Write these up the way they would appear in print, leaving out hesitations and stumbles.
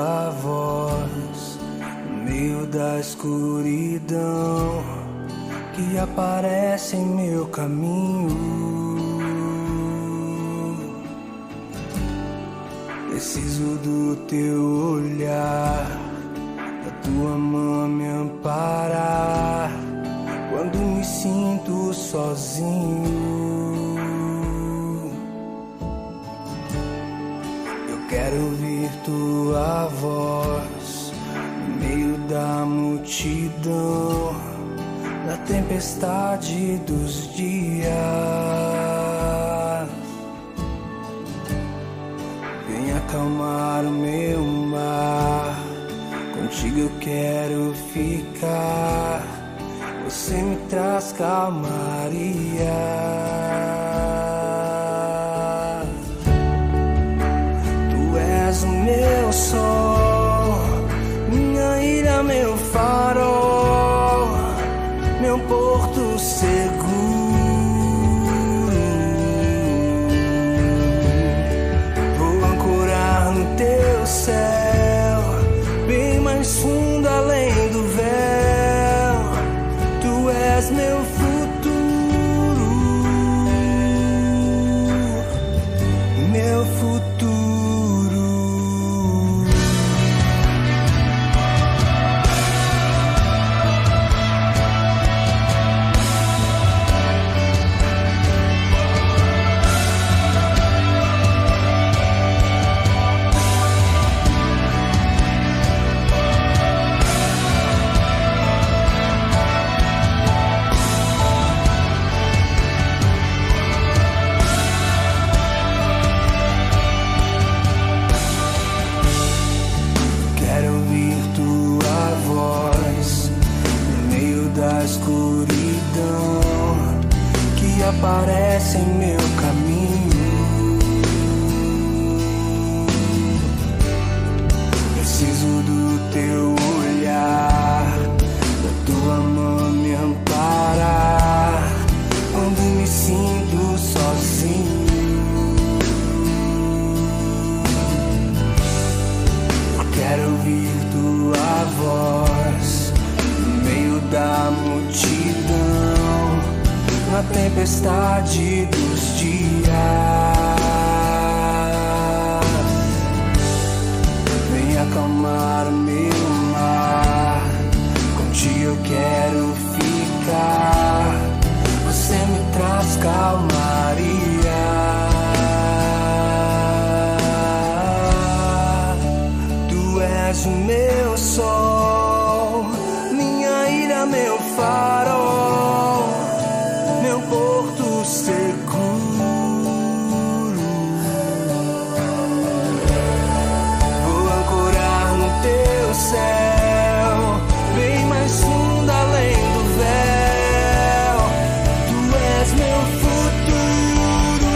tua voz no meio da escuridão que aparece em meu caminho. Preciso do teu olhar, da tua mão me amparar quando me sinto sozinho. Eu quero ouvir tua voz no meio da multidão, na tempestade dos dias. Vem acalmar o meu mar, contigo eu quero ficar. Você me traz calmaria. Tu és o meu sol, minha ilha, meu farol, meu porto seguro. Vou ancorar no teu céu, bem mais fundo além do véu. Tu és meu futuro, meu futuro. Da escuridão que aparece em meu caminho. Preciso do teu olhar, da tua mão me amparar quando me sinto sozinho. Eu quero ouvir tua voz da multidão, na tempestade dos dias. Vem acalmar o meu mar, contigo eu quero ficar. Você me traz calmaria. Tu és o meu sol, meu farol, meu porto seguro. Vou ancorar no teu céu, bem mais fundo além do véu. Tu és meu futuro.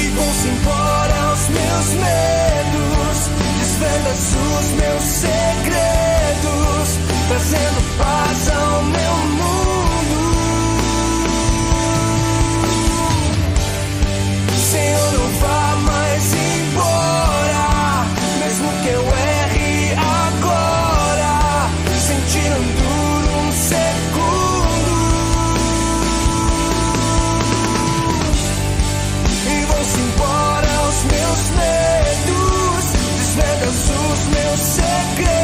E vou-se embora os meus medos, desvendas os meus segredos, trazendo paz ao meu mundo. Senhor, não vá mais embora, mesmo que eu erre agora, sentindo por um segundo. E vão-se embora os meus medos, desvendas os meus segredos,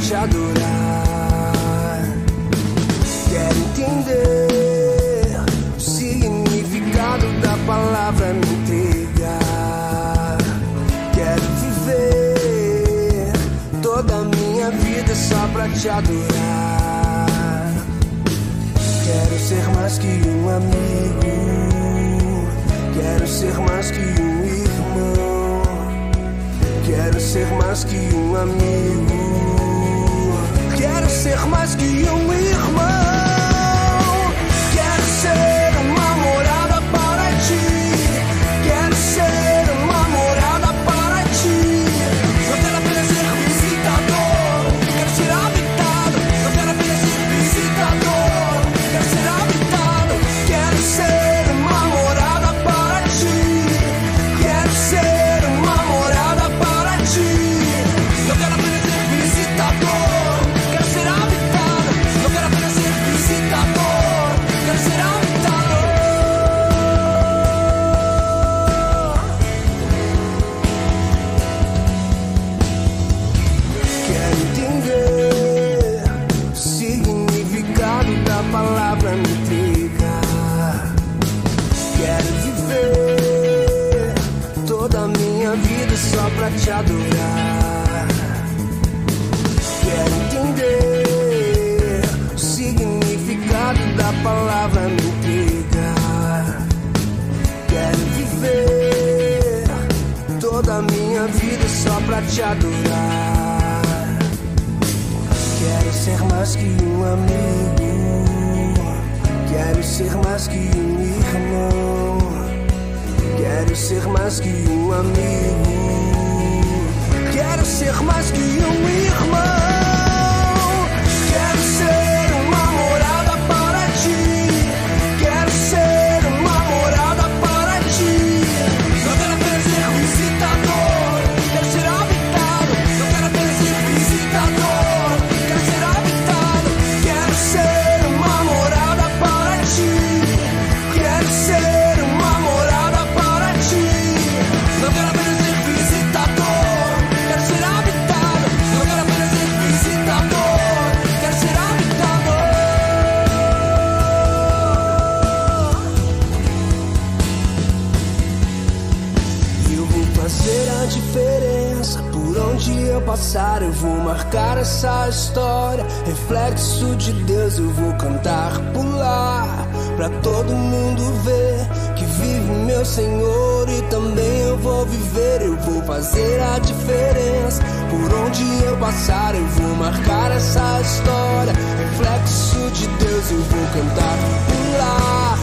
te adorar. Quero entender o significado da palavra, me entregar. Quero viver toda a minha vida só pra te adorar. Quero ser mais que um amigo, quero ser mais que um irmão, quero ser mais que um amigo, quero ser mais que um irmão. Quero ser uma morada para ti, quero ser uma morada para ti. Não quero apenas ser visitador, quero ser habitado. Não quero apenas ser visitador, quero ser habitado. Quero ser uma morada para ti, quero ser uma morada para ti. Não quero apenas ser visitador, quero ser habitado. Não quero apenas ser visitador, quero ser habitado. Quero entender o significado da palavra, me entregar. Quero viver toda a minha vida só pra te adorar. Quero entender o significado da palavra, me entregar. Quero viver toda a minha vida só pra te adorar. Quero ser mais que um amigo, quero ser mais que um irmão, quero ser mais que um amigo, quero ser mais que um irmão. Quero ser uma morada para ti, quero ser uma morada para ti. Não quero apenas ser visitador, quero ser habitado. Não quero apenas ser visitador, quero ser habitado. Quero ser uma morada para ti, quero ser uma morada para ti. Não quero apenas ser visitador, quero ser habitado. Não quero apenas ser visitador, quero ser habitado. Eu vou fazer a diferença. Por onde eu passar, eu vou marcar essa história. Reflexo de Deus, eu vou cantar, pular, pra todo mundo ver que vive meu Senhor e também eu vou viver. Eu vou fazer a diferença. Por onde eu passar, eu vou marcar essa história. Reflexo de Deus, eu vou cantar, pular,